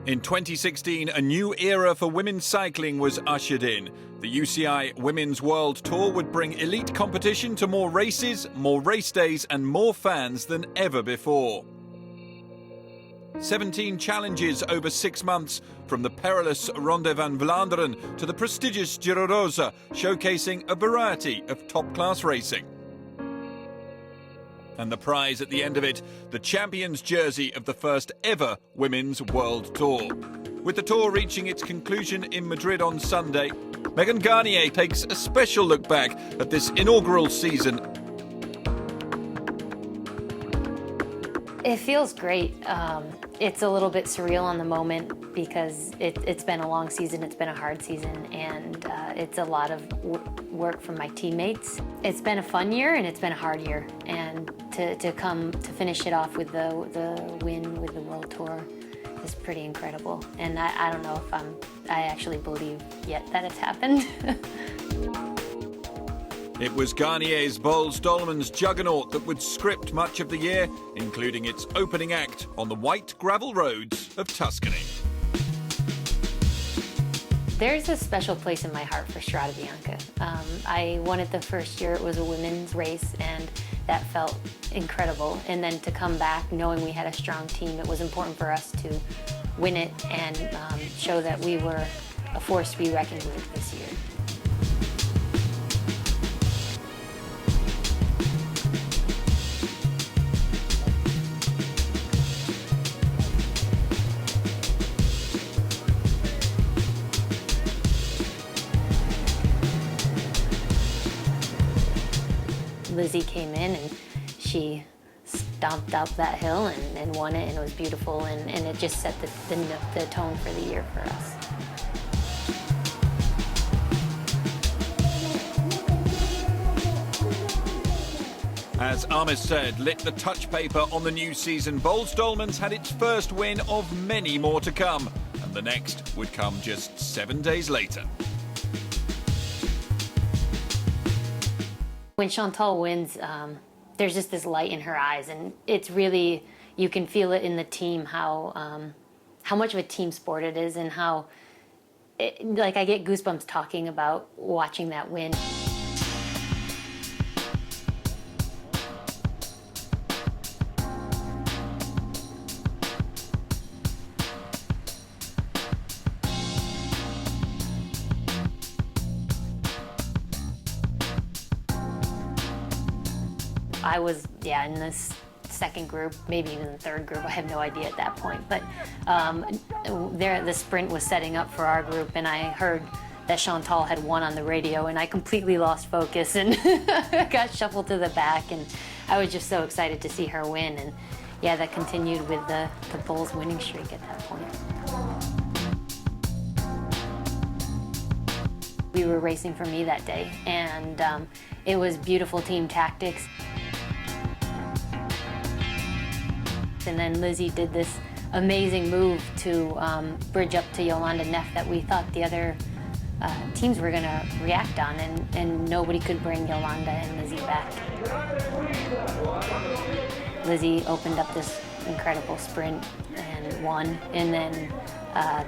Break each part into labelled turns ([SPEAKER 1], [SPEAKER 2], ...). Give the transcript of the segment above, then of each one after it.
[SPEAKER 1] In 2016, a new era for women's cycling was ushered in. The UCI Women's World Tour would bring elite competition to more races, more race days and more fans than ever before. 17 challenges over 6 months, from the perilous Ronde van Vlaanderen to the prestigious Giro Rosa, showcasing a variety of top-class racing. And the prize at the end of it, the champion's jersey of the first ever Women's World Tour. With the tour reaching its conclusion in Madrid on Sunday, Megan Garnier takes a special look back at this inaugural season.
[SPEAKER 2] It feels great. It's a little bit surreal on the moment because it's been a long season, it's been a hard season, and it's a lot of work from my teammates. It's been a fun year and it's been a hard year, and to finish it off with the win with the World Tour is pretty incredible. And I don't know if I actually believe yet that it's happened.
[SPEAKER 1] It was Garnier's Boels-Dolmans juggernaut that would script much of the year, including its opening act on the white gravel roads of Tuscany.
[SPEAKER 2] There's a special place in my heart for Strade Bianche. I won it the first year. It was a women's race, and that felt incredible. And then to come back knowing we had a strong team, it was important for us to win it and show that we were a force to be reckoned with this year. Lizzie came in and she stomped up that hill and won it, and it was beautiful, and it just set the tone for the year for us.
[SPEAKER 1] As Ahmed said, lit the touch paper on the new season, Boels-Dolmans had its first win of many more to come, and the next would come just 7 days later.
[SPEAKER 2] When Chantal wins, there's just this light in her eyes, and it's really, you can feel it in the team how much of a team sport it is, and how, like, I get goosebumps talking about watching that win. I was, in this second group, maybe even the third group. I have no idea at that point. But the sprint was setting up for our group, and I heard that Chantal had won on the radio, and I completely lost focus and got shuffled to the back. And I was just so excited to see her win. And that continued with the Bulls winning streak at that point. We were racing for me that day, and it was beautiful team tactics. And then Lizzie did this amazing move to bridge up to Jolanda Neff that we thought the other teams were going to react on, and nobody could bring Jolanda and Lizzie back. Lizzie opened up this incredible sprint and won, and then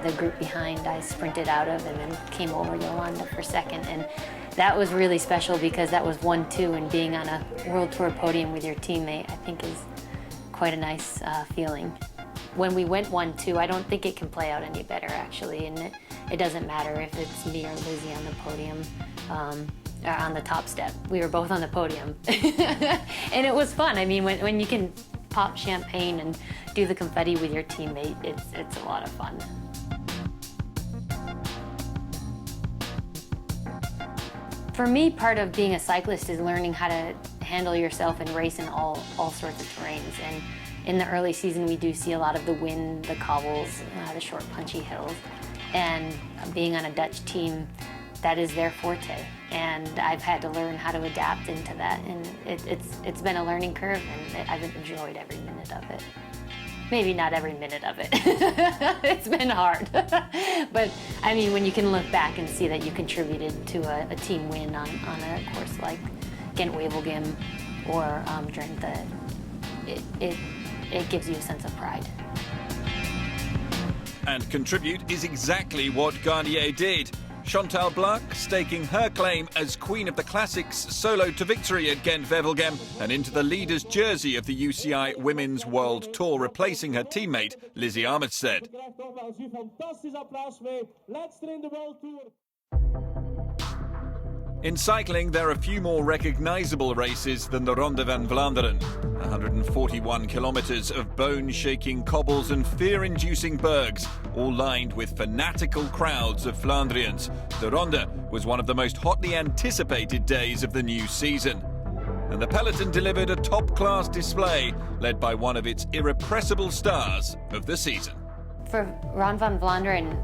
[SPEAKER 2] the group behind I sprinted out of and then came over Jolanda for second. And that was really special because that was 1-2, and being on a World Tour podium with your teammate, I think, is quite a nice feeling. When we went 1-2, I don't think it can play out any better, actually, and it doesn't matter if it's me or Lizzie on the podium or on the top step. We were both on the podium, and it was fun. I mean, when you can pop champagne and do the confetti with your teammate, it's a lot of fun. For me, part of being a cyclist is learning how to handle yourself and race in all sorts of terrains. And in the early season, we do see a lot of the wind, the cobbles, the short, punchy hills. And being on a Dutch team, that is their forte. And I've had to learn how to adapt into that. And it's been a learning curve, and I've enjoyed every minute of it. Maybe not every minute of it. It's been hard. But I mean, when you can look back and see that you contributed to a team win on a course like Gent-Wevelgem or Drenthe, it gives you a sense of pride.
[SPEAKER 1] And contribute is exactly what Garnier did. Chantal Blaak staking her claim as Queen of the Classics solo to victory at Gent-Wevelgem and into the leader's jersey of the UCI Women's World Tour, replacing her teammate Lizzie Armitstead. In cycling, there are few more recognisable races than the Ronde van Vlaanderen. 141 kilometres of bone-shaking cobbles and fear-inducing bergs, all lined with fanatical crowds of Flandrians. The Ronde was one of the most hotly anticipated days of the new season. And the peloton delivered a top-class display, led by one of its irrepressible stars of the season.
[SPEAKER 2] For Ronde van Vlaanderen,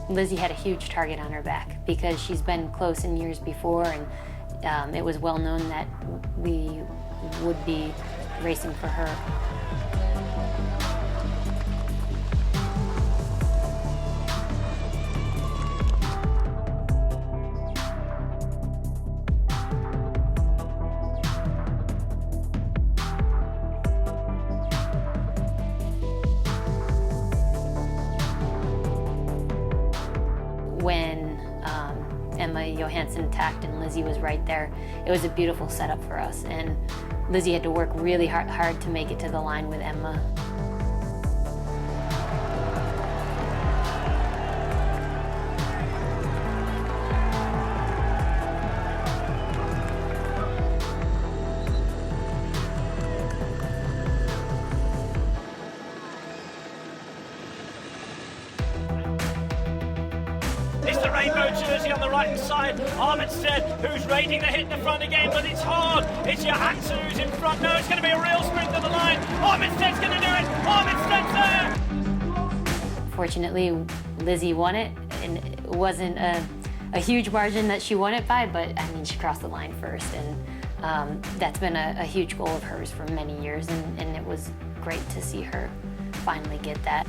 [SPEAKER 2] Lizzie had a huge target on her back because she's been close in years before, and it was well known that we would be racing for her. When Emma Johansson attacked and Lizzie was right there, it was a beautiful setup for us, and Lizzie had to work really hard to make it to the line with Emma.
[SPEAKER 3] It's the rainbow jersey on the right-hand side. Armitstead, who's raiding the hit in the front again, but it's hard. It's Johansson who's in front. No, it's going to be a real sprint to the line. Armitstead's going to do it. Armitstead's there.
[SPEAKER 2] Fortunately, Lizzie won it, and it wasn't a huge margin that she won it by, but I mean, she crossed the line first, and that's been a huge goal of hers for many years, and it was great to see her finally get that.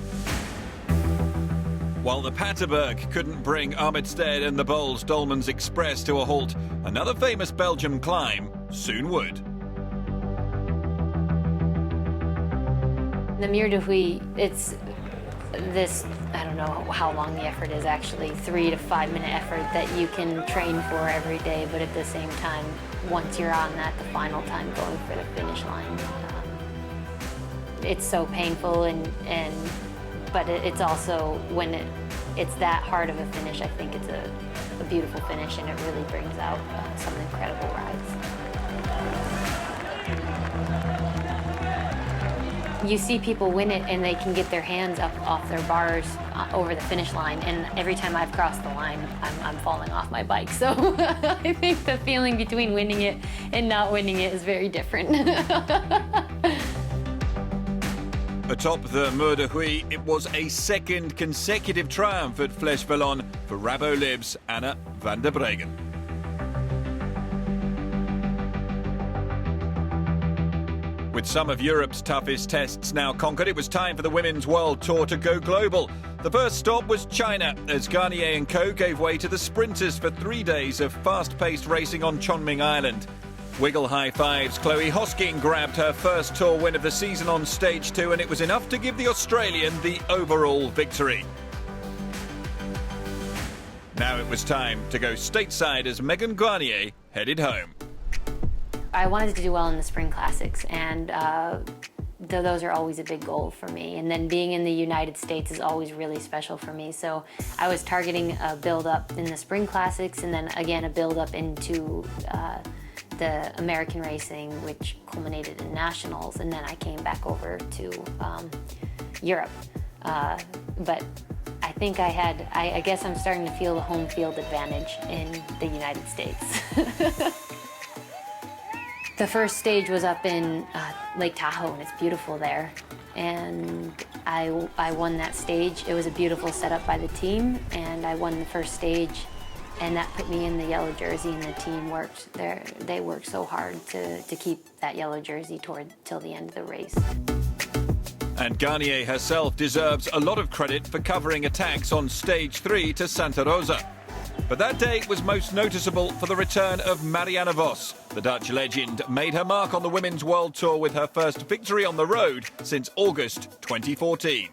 [SPEAKER 1] While the Paterberg couldn't bring Armitstead and the Boels-Dolmans Express to a halt, another famous Belgium climb soon would.
[SPEAKER 2] The Mur de Huy, it's this, I don't know how long the effort is actually, 3 to 5 minute effort that you can train for every day, but at the same time, once you're on that, the final time going for the finish line, it's so painful, but it's also, when it's that hard of a finish, I think it's a beautiful finish, and it really brings out some incredible rides. You see people win it and they can get their hands up off their bars over the finish line, and every time I've crossed the line, I'm falling off my bike. So I think the feeling between winning it and not winning it is very different.
[SPEAKER 1] Atop the Mur de Huy, it was a second consecutive triumph at Flèche Wallonne for Rabo Lib's Anna van der Breggen. With some of Europe's toughest tests now conquered, it was time for the Women's World Tour to go global. The first stop was China, as Garnier and co gave way to the sprinters for 3 days of fast-paced racing on Chongming Island. Wiggle high fives, Chloe Hosking grabbed her first Tour win of the season on stage 2, and it was enough to give the Australian the overall victory. Now it was time to go stateside as Megan Garnier headed home.
[SPEAKER 2] I wanted to do well in the Spring Classics, and those are always a big goal for me. And then being in the United States is always really special for me. So I was targeting a build-up in the Spring Classics, and then again a build-up into the American racing, which culminated in nationals, and then I came back over to Europe. But I think I guess I'm starting to feel the home field advantage in the United States. The first stage was up in Lake Tahoe, and it's beautiful there. And I won that stage. It was a beautiful setup by the team, and I won the first stage. And that put me in the yellow jersey, and the team worked there. They worked so hard to keep that yellow jersey till the end of the race.
[SPEAKER 1] And Garnier herself deserves a lot of credit for covering attacks on stage 3 to Santa Rosa. But that day was most noticeable for the return of Marianne Vos. The Dutch legend made her mark on the Women's World Tour with her first victory on the road since August 2014.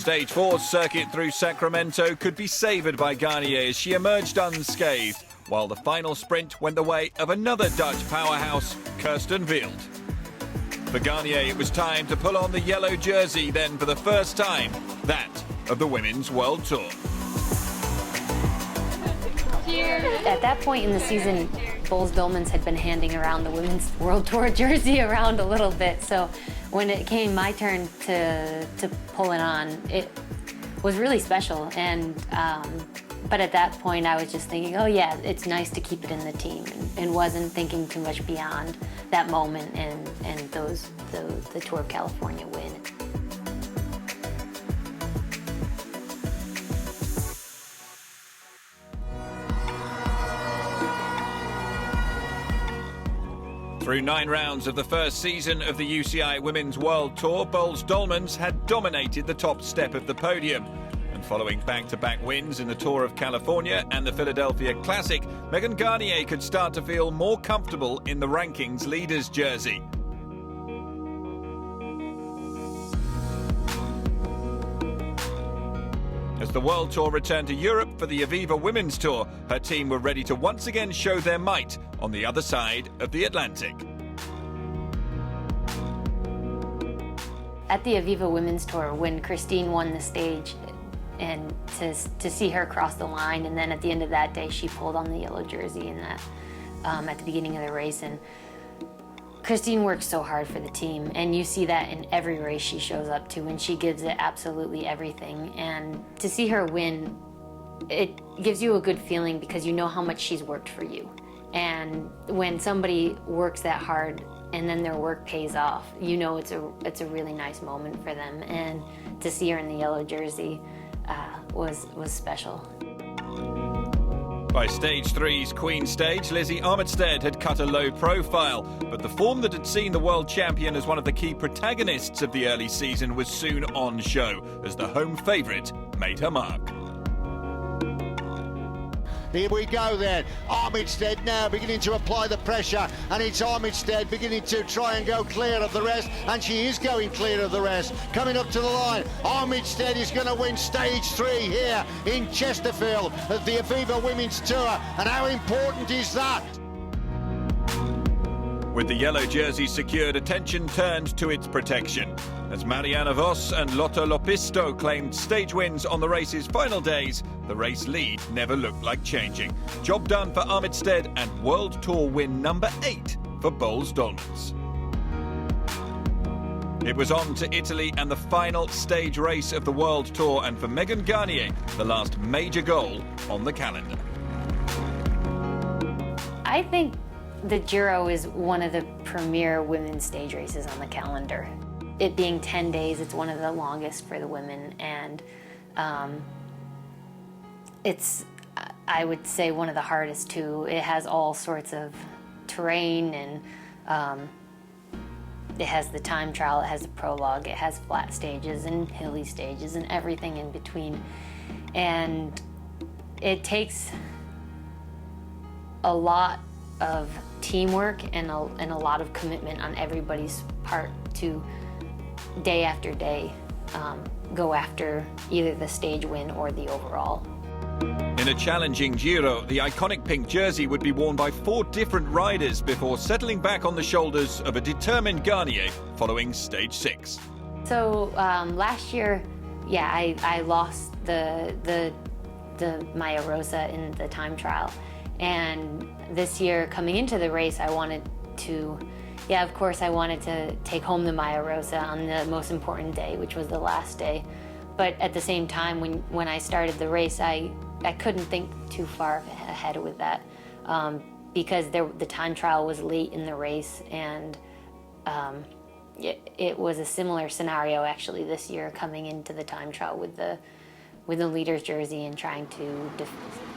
[SPEAKER 1] Stage 4's circuit through Sacramento could be savoured by Garnier as she emerged unscathed, while the final sprint went the way of another Dutch powerhouse, Kirsten Wild. For Garnier, it was time to pull on the yellow jersey, then for the first time, that of the Women's World Tour.
[SPEAKER 2] At that point in the season, Boels-Dolmans had been handing around the Women's World Tour jersey around a little bit, so when it came my turn to pull it on, it was really special. And but at that point, I was just thinking, oh yeah, it's nice to keep it in the team, and wasn't thinking too much beyond that moment and the Tour of California win.
[SPEAKER 1] Through 9 rounds of the first season of the UCI Women's World Tour, Boels-Dolmans had dominated the top step of the podium. And following back-to-back wins in the Tour of California and the Philadelphia Classic, Megan Garnier could start to feel more comfortable in the rankings leaders jersey. As the World Tour returned to Europe for the Aviva Women's Tour, her team were ready to once again show their might on the other side of the Atlantic.
[SPEAKER 2] At the Aviva Women's Tour, when Christine won the stage, and to see her cross the line, and then at the end of that day, she pulled on the yellow jersey in that at the beginning of the race. And Christine works so hard for the team, and you see that in every race she shows up to, and she gives it absolutely everything. And to see her win, it gives you a good feeling because you know how much she's worked for you. And when somebody works that hard and then their work pays off, you know it's a really nice moment for them. And to see her in the yellow jersey was special.
[SPEAKER 1] By Stage 3's Queen Stage, Lizzie Armitstead had cut a low profile, but the form that had seen the world champion as one of the key protagonists of the early season was soon on show, as the home favourite made her mark.
[SPEAKER 4] Here we go then. Armitstead now beginning to apply the pressure, and it's Armitstead beginning to try and go clear of the rest, and she is going clear of the rest. Coming up to the line, Armitstead is going to win Stage 3 here in Chesterfield at the Aviva Women's Tour, and how important is that?
[SPEAKER 1] With the yellow jersey secured, attention turned to its protection. As Marianne Vos and Lotte Lopisto claimed stage wins on the race's final days, the race lead never looked like changing. Job done for Armitstead, and World Tour win number 8 for Boels-Dolmans. It was on to Italy and the final stage race of the World Tour, and for Megan Garnier, the last major goal on the calendar.
[SPEAKER 2] I think the Giro is one of the premier women's stage races on the calendar. It being 10 days, it's one of the longest for the women, and it's, I would say, one of the hardest too. It has all sorts of terrain, and it has the time trial, it has the prologue, it has flat stages and hilly stages and everything in between. And it takes a lot of teamwork and a lot of commitment on everybody's part to, day after day, go after either the stage win or the overall.
[SPEAKER 1] In a challenging Giro, the iconic pink jersey would be worn by 4 different riders before settling back on the shoulders of a determined Garnier following Stage 6.
[SPEAKER 2] So last year, yeah, I lost the Maya Rosa in the time trial. And this year, coming into the race, I wanted to, of course, I wanted to take home the Maya Rosa on the most important day, which was the last day. But at the same time, when I started the race, I couldn't think too far ahead with that because the time trial was late in the race, and it was a similar scenario actually this year, coming into the time trial with the leader's jersey and trying to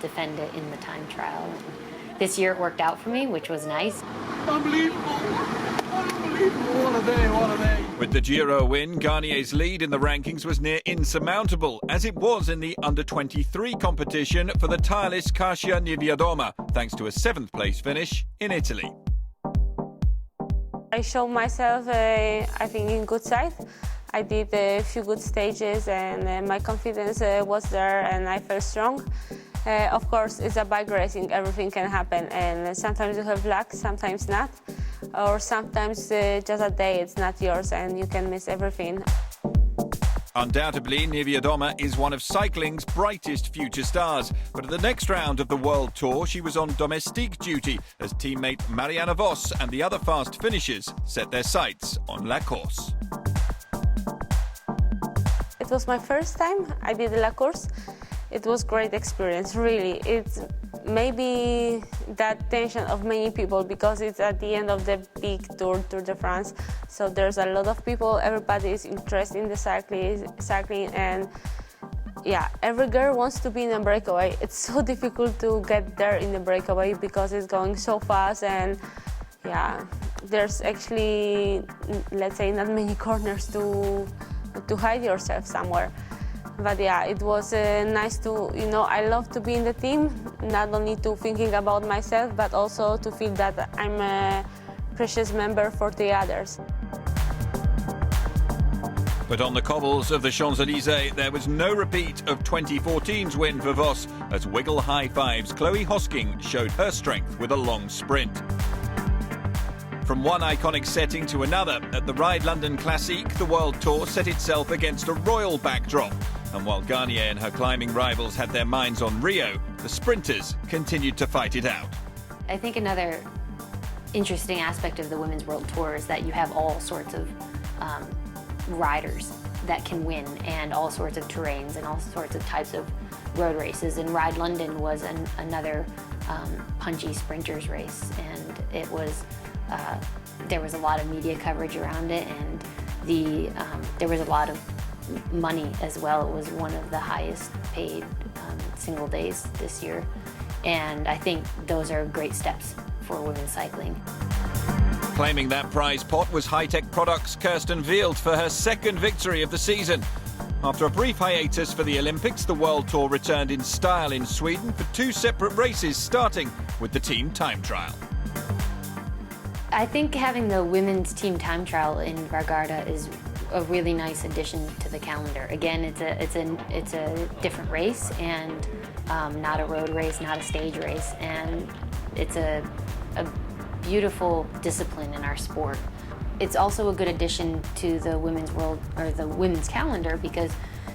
[SPEAKER 2] defend it in the time trial. And this year it worked out for me, which was nice.
[SPEAKER 5] Unbelievable! Unbelievable! What a day, what a day!
[SPEAKER 1] With the Giro win, Garnier's lead in the rankings was near insurmountable, as it was in the under-23 competition for the tireless Kasia Niewiadoma, thanks to a 7th place finish in Italy.
[SPEAKER 6] I showed myself, I think, in good side. I did a few good stages and my confidence was there and I felt strong. Of course, it's a bike racing, everything can happen, and sometimes you have luck, sometimes not, or sometimes just a day it's not yours and you can miss everything.
[SPEAKER 1] Undoubtedly, Niewiadoma is one of cycling's brightest future stars. But at the next round of the World Tour, she was on domestique duty as teammate Marianne Vos and the other fast finishers set their sights on La Course.
[SPEAKER 6] It was my first time I did La Course. It was great experience, really. It's maybe the attention of many people because it's at the end of the big Tour de France. So there's a lot of people, everybody is interested in the cycling and yeah, every girl wants to be in a breakaway. It's so difficult to get there in the breakaway because it's going so fast and yeah, there's actually, let's say, not many corners to hide yourself somewhere. But yeah, it was nice to, I love to be in the team, not only to thinking about myself, but also to feel that I'm a precious member for the others.
[SPEAKER 1] But on the cobbles of the Champs-Élysées, there was no repeat of 2014's win for Vos as wiggle high fives Chloe Hosking showed her strength with a long sprint. From one iconic setting to another, at the Ride London Classique, the World Tour set itself against a royal backdrop. And while Garnier and her climbing rivals had their minds on Rio, the sprinters continued to fight it out.
[SPEAKER 2] I think another interesting aspect of the Women's World Tour is that you have all sorts of riders that can win and all sorts of terrains and all sorts of types of road races. And Ride London was another punchy sprinters race, and it was there was a lot of media coverage around it, and there was a lot of money as well. It was one of the highest paid single days this year, and I think those are great steps for women's cycling.
[SPEAKER 1] Claiming that prize pot was High-Tech Products' Kirsten Wild for her second victory of the season. After a brief hiatus for the Olympics, the World Tour returned in style in Sweden for two separate races, starting with the team time trial.
[SPEAKER 2] I think having the women's team time trial in Vargarda is a really nice addition to the calendar. Again, it's a different race and not a road race, not a stage race, and it's a beautiful discipline in our sport. It's also a good addition to the women's calendar because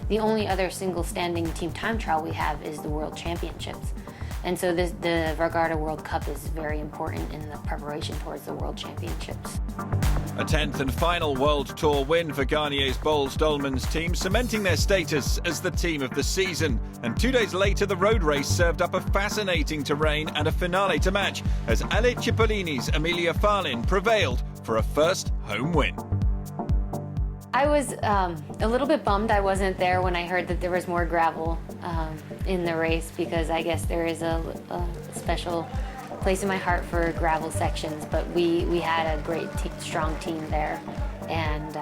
[SPEAKER 2] the only other single standing team time trial we have is the World Championships. And so the Vargarda World Cup is very important in the preparation towards the World Championships.
[SPEAKER 1] A 10th and final World Tour win for Garnier's Boels-Dolmans team, cementing their status as the team of the season. And 2 days later, the road race served up a fascinating terrain and a finale to match as Ale Cipollini's Emilia Farlin prevailed for a first home win.
[SPEAKER 2] I was a little bit bummed I wasn't there when I heard that there was more gravel in the race, because I guess there is a special place in my heart for gravel sections, but we had a great strong team there, and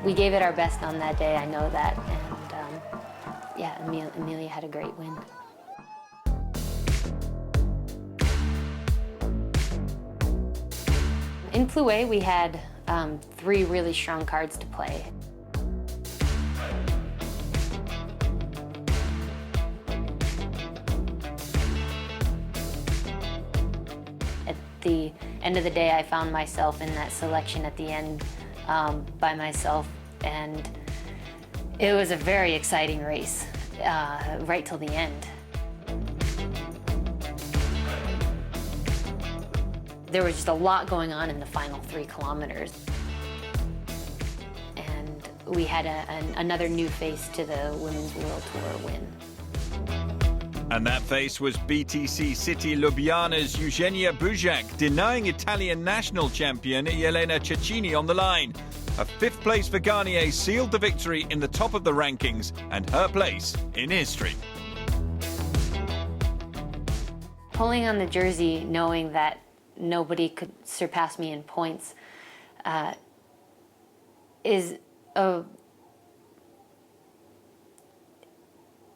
[SPEAKER 2] we gave it our best on that day, I know that, and yeah, Emilia had a great win. In Plouay, we had 3 really strong cards to play. At the end of the day, I found myself in that selection at the end by myself, and it was a very exciting race right till the end. There was just a lot going on in the final 3 kilometers. And we had another new face to the Women's World Tour win.
[SPEAKER 1] And that face was BTC City Ljubljana's Eugenia Bujak, denying Italian national champion Jelena Cecchini on the line. A 5th place for Garnier sealed the victory in the top of the rankings and her place in history.
[SPEAKER 2] Pulling on the jersey, knowing that nobody could surpass me in points is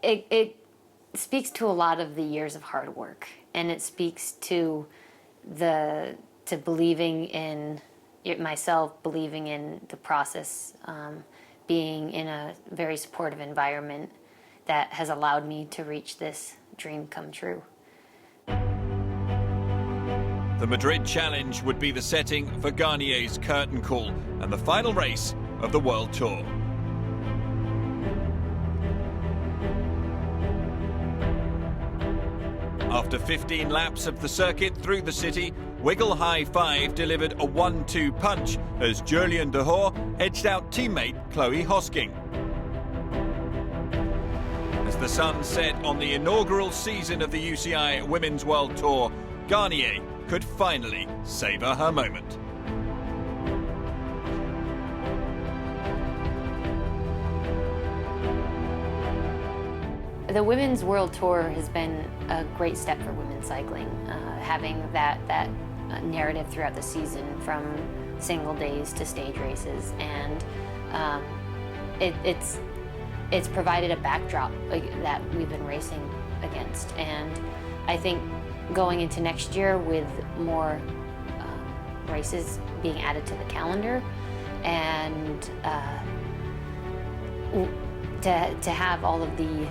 [SPEAKER 2] it speaks to a lot of the years of hard work, and it speaks to believing in myself, believing in the process, being in a very supportive environment that has allowed me to reach this dream come true.
[SPEAKER 1] The Madrid Challenge would be the setting for Garnier's curtain call and the final race of the World Tour. After 15 laps of the circuit through the city, Wiggle High Five delivered a 1-2 punch as Julian de Hoor edged out teammate Chloe Hosking. As the sun set on the inaugural season of the UCI Women's World Tour, Garnier could finally savour her moment.
[SPEAKER 2] The Women's World Tour has been a great step for women's cycling, having that narrative throughout the season from single days to stage races, and it's provided a backdrop that we've been racing against. And I think going into next year with more races being added to the calendar, and to have all of the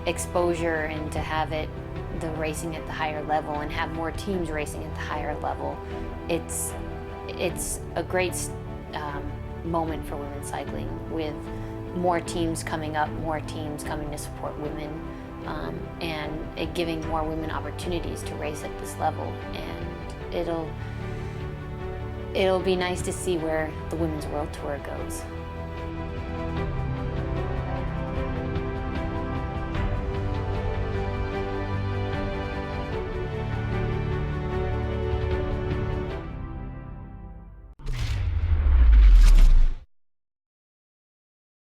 [SPEAKER 2] exposure and to have the racing at the higher level and have more teams racing at the higher level, it's a great moment for women's cycling, with more teams coming up, more teams coming to support women, and it giving more women opportunities to race at this level. And it'll be nice to see where the Women's World Tour goes.